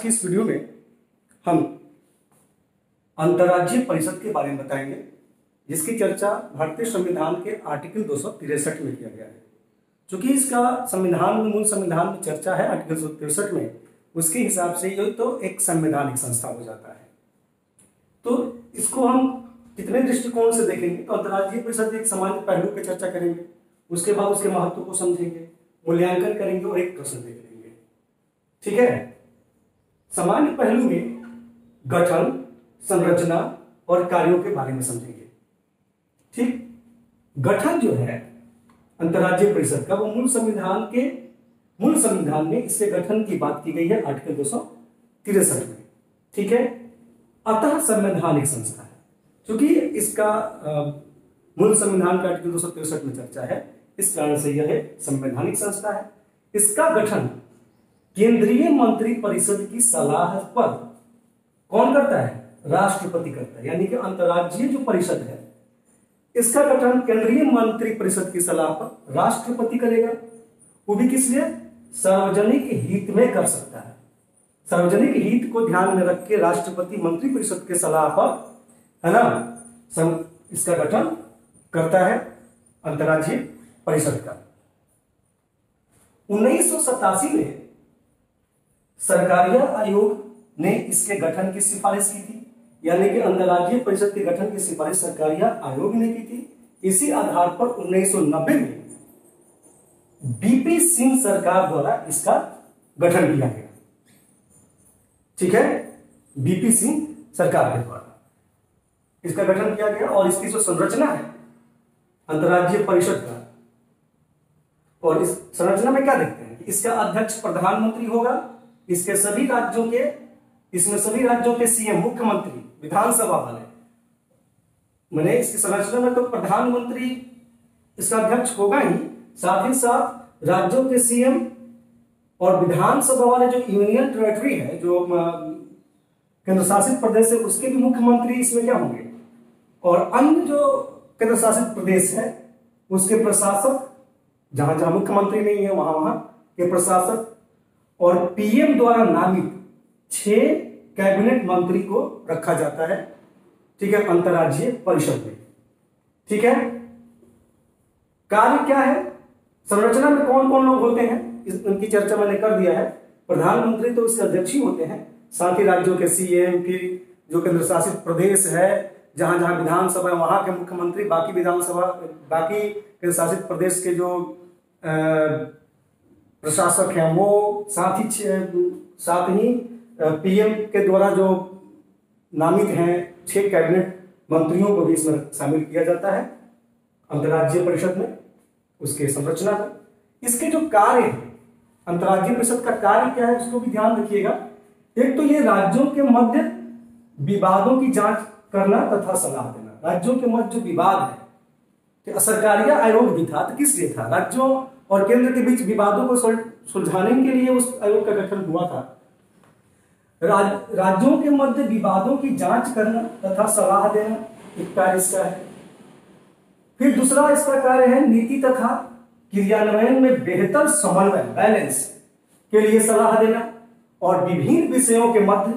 की इस वीडियो में हम अंतर्राज्यीय परिषद के बारे में बताएंगे, जिसकी चर्चा भारतीय संविधान के आर्टिकल 263 में किया गया है। चूंकि इसका संविधान में, मूल संविधान में चर्चा है आर्टिकल 263 में, उसके हिसाब से ये तो एक संवैधानिक संस्था हो जाता है। तो इसको हम कितने दृष्टिकोण से देखेंगे, तो अंतर्राज्यीय परिषद एक सामान्य पहलू पर चर्चा करेंगे, उसके बाद उसके महत्व को समझेंगे, मूल्यांकन करेंगे और एक प्रश्न देख लेंगे। ठीक है। सामान्य पहलू में गठन, संरचना और कार्यों के बारे में समझेंगे। ठीक। गठन जो है अंतर्राज्यीय परिषद का, वो मूल संविधान में इसके गठन की बात की गई है आर्टिकल 263 में। ठीक है। अतः संवैधानिक संस्था है। क्योंकि इसका मूल संविधान का आर्टिकल 263 में चर्चा है, इस कारण से यह संवैधानिक संस्था है। इसका गठन केंद्रीय मंत्री परिषद की सलाह पर कौन करता है? राष्ट्रपति करता है। यानी कि अंतर्राज्यीय जो परिषद है, इसका गठन केंद्रीय मंत्री परिषद की सलाह पर राष्ट्रपति करेगा। वो भी किस लिए? सार्वजनिक हित में कर सकता है। सार्वजनिक हित को ध्यान में रख के राष्ट्रपति मंत्री परिषद के सलाह पर, है ना, इसका गठन करता है अंतर्राज्यीय परिषद का। 1987 में सरकारिया आयोग ने इसके गठन की सिफारिश की थी। यानी कि अंतर्राज्यीय परिषद के गठन की सिफारिश सरकारिया आयोग ने की थी। इसी आधार पर 1990 में बीपी सिंह सरकार द्वारा इसका गठन किया गया। ठीक है। बीपी सिंह सरकार के द्वारा इसका गठन किया गया। और इसकी जो संरचना है अंतर्राज्यीय परिषद का, और इस संरचना में क्या देखते हैं कि इसका अध्यक्ष प्रधानमंत्री होगा। इसमें सभी राज्यों के सीएम, मुख्यमंत्री, विधानसभा वाले, मैंने इसकी संरचना में तो प्रधानमंत्री इसका अध्यक्ष होगा ही, साथ ही साथ राज्यों के सीएम और विधानसभा वाले जो यूनियन टेरिटरी है, जो केंद्र शासित प्रदेश है, उसके भी मुख्यमंत्री इसमें क्या होंगे। और अन्य जो केंद्र शासित प्रदेश है उसके प्रशासक, जहां जहां मुख्यमंत्री नहीं है वहां वहां के प्रशासक, और पीएम द्वारा नामित 6 कैबिनेट मंत्री को रखा जाता है। ठीक है, अंतर्राज्यीय परिषद में। ठीक है। कार्य क्या है? संरचना में कौन कौन लोग होते हैं उनकी चर्चा मैंने कर दिया है। प्रधानमंत्री तो इसके अध्यक्ष ही होते हैं, साथ ही राज्यों के सीएम, फिर जो केंद्र शासित प्रदेश है, जहां जहां विधानसभा है वहां के मुख्यमंत्री, बाकी केंद्र शासित प्रदेश के जो प्रशासक हैं वो, साथ ही पीएम के द्वारा जो नामित हैं 6 कैबिनेट मंत्रियों को भी इसमें शामिल किया जाता है अंतर्राज्यीय परिषद में, उसके संरचना में। इसके जो कार्य है, अंतर्राज्यीय परिषद का कार्य क्या है उसको भी ध्यान रखिएगा। एक तो ये राज्यों के मध्य विवादों की जांच करना तथा सलाह देना। राज्यों के मध्य जो विवाद है, तो सरकारिया आयोग भी था, तो किस लिए था? राज्यों और केंद्र के बीच विवादों को सुलझाने के लिए उस आयोग का गठन हुआ था। राज्यों के मध्य विवादों की जांच करना तथा सलाह देना एक कार्य इसका है। फिर दूसरा इसका कार्य है नीति तथा क्रियान्वयन में बेहतर समन्वय, बैलेंस के लिए सलाह देना, और विभिन्न विषयों के मध्य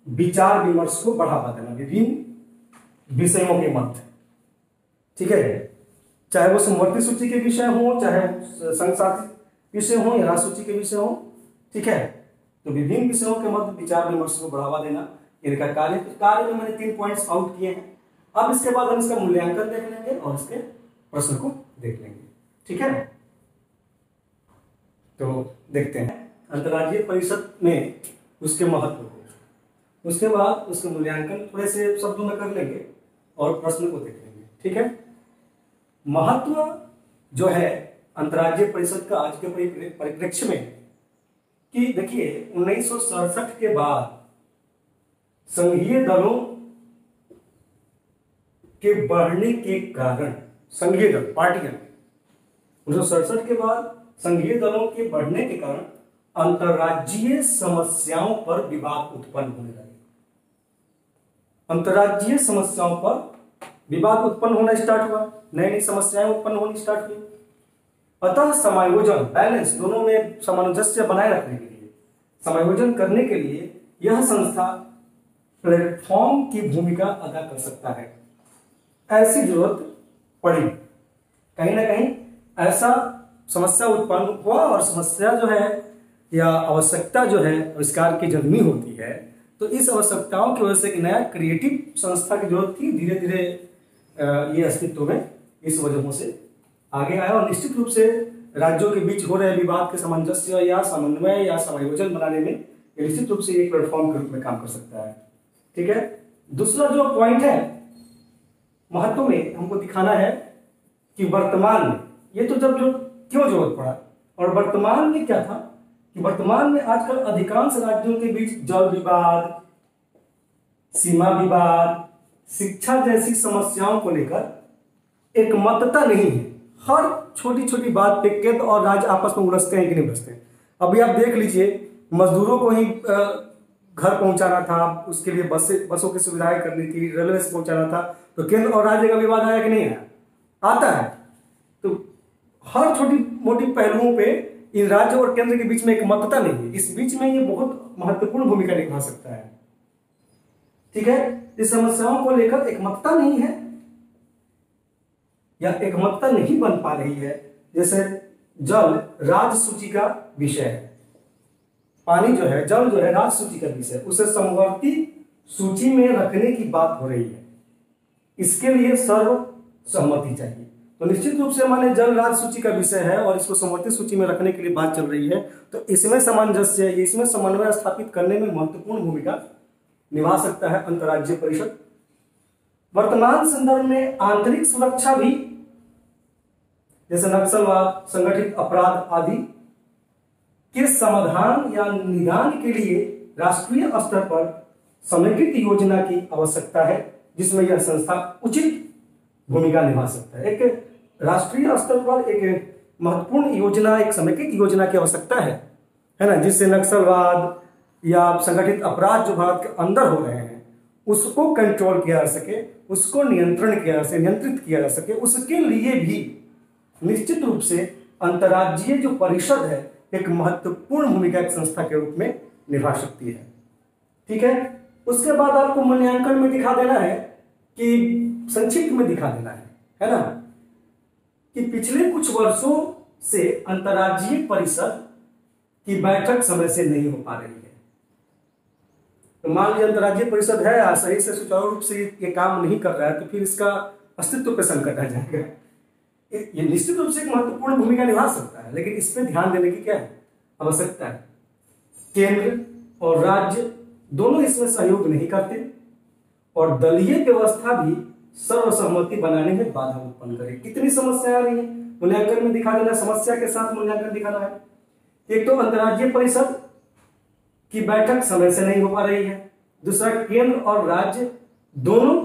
विचार विमर्श को बढ़ावा देना। विभिन्न विषयों के मध्य, ठीक है, चाहे वो समवर्ती सूची के विषय हो, चाहे संशासित विषय हो या राष्ट्र सूची के विषय हो। ठीक है। तो विभिन्न विषयों के मध्य विचार विमर्श को बढ़ावा देना इनका कार्य में मैंने 3 पॉइंट्स आउट किए हैं। अब इसके बाद हम इसका मूल्यांकन देख लेंगे और इसके प्रश्न को देख लेंगे। ठीक है। तो देखते हैं अंतर्राज्यीय परिषद में उसके महत्व को, उसके बाद उसके मूल्यांकन थोड़े से शब्दों में कर लेंगे और प्रश्न को देख लेंगे। ठीक है। महत्व जो है अंतर्राज्यीय परिषद का आज के परिप्रेक्ष्य में, कि देखिए 1967 के बाद संघीय दलों के बढ़ने के कारण, संघीय दल, पार्टियां, 1967 के बाद संघीय दलों के बढ़ने के कारण अंतर्राज्यीय समस्याओं पर विवाद उत्पन्न होने लगे। अंतर्राज्यीय समस्याओं पर विवाद उत्पन्न होना स्टार्ट हुआ, नई नई समस्याएं उत्पन्न होनी स्टार्ट हुई। अतः समायोजन, बैलेंस, दोनों में सामंजस्य बनाए रखने के लिए, समायोजन करने के लिए यह संस्था प्लेटफॉर्म की भूमिका अदा कर सकता है। ऐसी जरूरत पड़ी, कहीं ना कहीं ऐसा समस्या उत्पन्न हुआ और समस्या जो है या आवश्यकता जो है आविष्कार की जन्मी होती है, तो इस आवश्यकताओं की वजह से एक नया क्रिएटिव संस्था की जरूरत थी। धीरे धीरे ये अस्तित्व में इस वजहों से आगे आया और निश्चित रूप से राज्यों के बीच हो रहे विवाद के सामंजस्य या समन्वय या समायोजन बनाने में ये निश्चित रूप से एक प्लेटफॉर्म के रूप में काम कर सकता है। ठीक है, दूसरा जो पॉइंट है महत्व में हमको दिखाना है कि वर्तमान में ये तो जब जो क्यों जरूरत पड़ा और वर्तमान में क्या था कि वर्तमान में आजकल अधिकांश राज्यों के बीच जल विवाद, सीमा विवाद, शिक्षा जैसी समस्याओं को लेकर एक मतता नहीं है। हर छोटी छोटी बात पे केंद्र और राज्य आपस में उलझते हैं कि नहीं उलझते हैं। अभी आप देख लीजिए, मजदूरों को ही घर पहुंचाना था, उसके लिए बसों की सुविधाएं करनी थी, रेलवे से पहुंचाना था, तो केंद्र और राज्य का विवाद आया कि नहीं आया? आता है। तो हर छोटी मोटी पहलुओं पे इन राज्य और केंद्र के बीच में एक मतता नहीं है। इस बीच में ये बहुत महत्वपूर्ण भूमिका निभा सकता है। ठीक है, इस समस्याओं को लेकर एक मतता नहीं है या एक मतता नहीं बन पा रही है। जैसे जल राज्य सूची का विषय है, पानी जो है, जल जो है राज्य सूची का विषय, उसे समवर्ती सूची में रखने की बात हो रही है। इसके लिए सर्वसम्मति चाहिए। तो निश्चित रूप से माने जल राज्य सूची का विषय है और इसको समवर्ती सूची में रखने के लिए बात चल रही है, तो इसमें सामंजस्य, इसमें समन्वय स्थापित करने में महत्वपूर्ण भूमिका निभा सकता है अंतर्राज्यीय परिषद। वर्तमान संदर्भ में आंतरिक सुरक्षा भी, जैसे नक्सलवाद, संगठित अपराध आदि के समाधान या निदान के लिए राष्ट्रीय स्तर पर समेकित योजना की आवश्यकता है, जिसमें यह संस्था उचित भूमिका निभा सकता है। एक राष्ट्रीय स्तर पर एक महत्वपूर्ण योजना, एक समेकित योजना की आवश्यकता है ना, जिससे नक्सलवाद या संगठित अपराध जो भारत के अंदर हो रहे हैं उसको कंट्रोल किया जा सके, उसको नियंत्रित किया जा सके। उसके लिए भी निश्चित रूप से अंतर्राज्यीय जो परिषद है एक महत्वपूर्ण भूमिका एक संस्था के रूप में निभा सकती है। ठीक है, उसके बाद आपको मूल्यांकन में दिखा देना है कि संक्षिप्त में दिखा देना है ना, कि पिछले कुछ वर्षों से अंतर्राज्यीय परिषद की बैठक समय से नहीं हो पा रही है। तो मान लीजिए अंतर्राज्यीय परिषद है, सही से सुचारू रूप से ये काम नहीं कर रहा है, तो फिर इसका अस्तित्व पे संकट आ जाएगा। ये निश्चित रूप से एक महत्वपूर्ण भूमिका निभा सकता है, लेकिन इस पे ध्यान देने की क्या है, आवश्यकता है। केंद्र और राज्य दोनों इसमें सहयोग नहीं करते और दलीय व्यवस्था भी सर्वसम्मति बनाने में बाधा उत्पन्न करे। कितनी समस्या आ रही है, मूल्यांकन में दिखा देना, समस्या के साथ मूल्यांकन दिखाना है। एक तो अंतर्राज्यीय परिषद की बैठक समय से नहीं हो पा रही है, दूसरा केंद्र और राज्य दोनों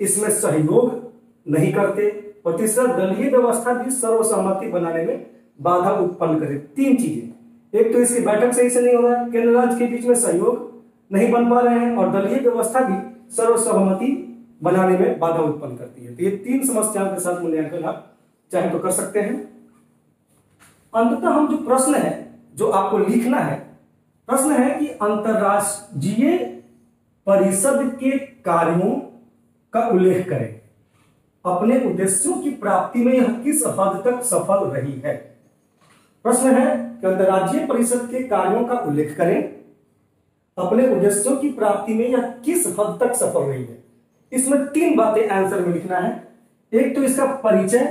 इसमें सहयोग नहीं करते, और तीसरा दलीय व्यवस्था भी सर्वसम्मति बनाने में बाधा उत्पन्न करे। तीन चीजें, एक तो इसकी बैठक सही से नहीं हो रहा है, केंद्र राज्य के बीच में सहयोग नहीं बन पा रहे हैं, और दलीय व्यवस्था भी सर्वसहमति बनाने में बाधा उत्पन्न करती है। तो ये तीन समस्याओं के साथ मूल्यांकन आप चाहे तो कर सकते हैं। अंततः हम जो प्रश्न है जो आपको लिखना है, प्रश्न है कि अंतर्राष्ट्रीय परिषद के कार्यों का उल्लेख करें, अपने उद्देश्यों की प्राप्ति में यह किस हद तक सफल रही है। प्रश्न है कि अंतर्राज्यीय परिषद के कार्यों का उल्लेख करें, अपने उद्देश्यों की प्राप्ति में यह किस हद तक सफल रही है। इसमें तीन बातें आंसर में लिखना है। एक तो इसका परिचय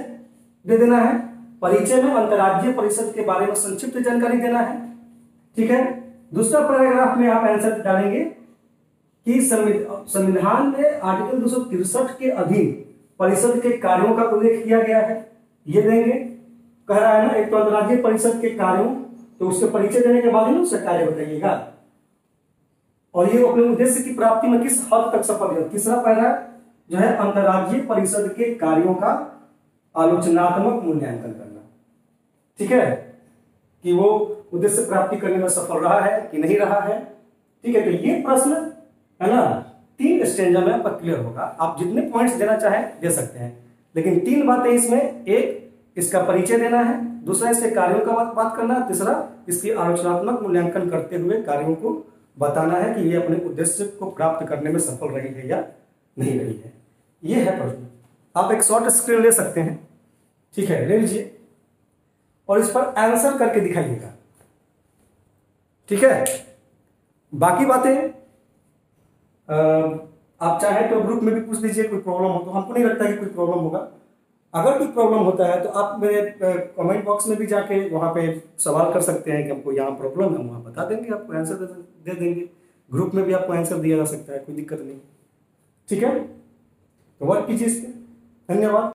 दे देना है, परिचय में अंतर्राज्यीय परिषद के बारे में संक्षिप्त जानकारी देना है। ठीक है, दूसरा पैराग्राफ में आप आंसर डालेंगे कि संविधान में आर्टिकल 263 के अधीन परिषद के कार्यों का उल्लेख किया गया है, ये देंगे। कह रहा है ना, एक तो अंतर्राज्यीय परिषद के कार्यों, तो उसके परिचय देने के बाद ही उसका कार्य बताइएगा, और ये अपने उद्देश्य की प्राप्ति में किस हद तक सफल है। तीसरा पैरा जो है अंतर्राज्यीय परिषद के कार्यों का आलोचनात्मक मूल्यांकन करना। ठीक है, कि वो उद्देश्य प्राप्ति करने में सफल रहा है कि नहीं रहा है। ठीक है, तो ये प्रश्न है ना, तीन स्टेंजा में आपका क्लियर होगा। आप जितने पॉइंट्स देना चाहे दे सकते हैं, लेकिन तीन बातें इसमें, एक इसका परिचय देना है, दूसरा इसके कार्यों का बात करना, तीसरा इसकी आलोचनात्मक मूल्यांकन करते हुए कार्यों को बताना है कि ये अपने उद्देश्य को प्राप्त करने में सफल रही है या नहीं रही है। ये है प्रश्न। आप एक शॉर्ट स्क्रीन ले सकते हैं, ठीक है, ले लीजिए और इस पर आंसर करके दिखाइएगा, ठीक है। बाकी बातें आप चाहे तो ग्रुप में भी पूछ लीजिए, कोई प्रॉब्लम हो तो। हमको नहीं लगता कि कोई प्रॉब्लम होगा। अगर कोई प्रॉब्लम होता है तो आप मेरे कमेंट बॉक्स में भी जाके वहां पे सवाल कर सकते हैं कि हमको यहाँ प्रॉब्लम है, वहां बता देंगे, आपको आंसर दे देंगे। ग्रुप में भी आपको आंसर दिया जा सकता है, कोई दिक्कत नहीं, ठीक है। तो वर्क कीजिए इस पर। धन्यवाद।